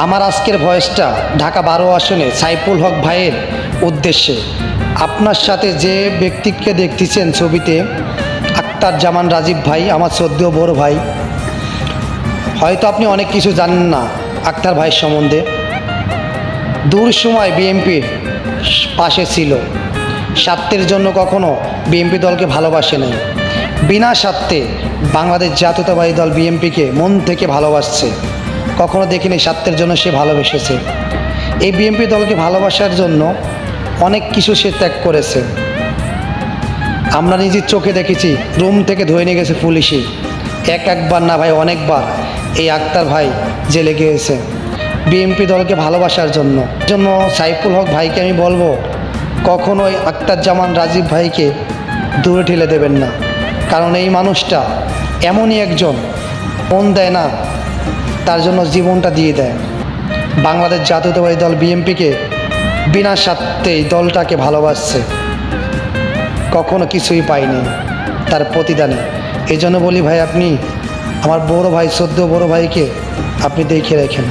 আমার আজকের ভয়েসটা ঢাকা 12 আসনে সাইফুল হক ভাইয়ের উদ্দেশ্যে। আপনার সাথে যে ব্যক্তিকে দেখতেছেন ছবিতে, আক্তার জামান রাজীব ভাই, আমার শ্রদ্ধেয় বড় ভাই। হয়তো আপনি অনেক কিছু জানেন না আক্তার ভাইয়ের সম্বন্ধে। দূর সময় বিএনপির পাশে ছিল, স্বার্থের জন্য কখনো বিএনপি দলকে ভালোবাসে নাই। বিনা স্বার্থে বাংলাদেশ জাতীয়তাবাদী দল বিএনপিকে মন থেকে ভালোবাসছে। কখনো দেখিনি স্বার্থের জন্য সে ভালোবেসেছে। এই বিএনপি দলকে ভালোবাসার জন্য অনেক কিছু সে ত্যাগ করেছে। আমরা নিজের চোখে দেখেছি, রুম থেকে ধরে নিয়ে গেছে পুলিশে। একবার না ভাই, অনেকবার এই আক্তার ভাই জেলে গিয়েছে বিএনপি দলকে ভালোবাসার জন্য। সাইফুল হক ভাইকে আমি বলবো, কখনোই আক্তার জামান রাজীব ভাইকে দূরে ঠেলে দেবেন না। কারণ এই মানুষটা এমনই একজন, মন দেয় না, তার জন্য জীবনটা দিয়ে দেয়। বাংলাদেশ জাতীয়তাবাদী দল বিএনপিকে বিনা স্বার্থেই দলটাকে ভালোবাসছে, কখনো কিছুই পায়নি তার প্রতিদানে। এই জন্য বলি ভাই, আপনি আমার বড় ভাই, শ্রদ্ধেয় বড় ভাইকে আপনি দেখে রাখেন।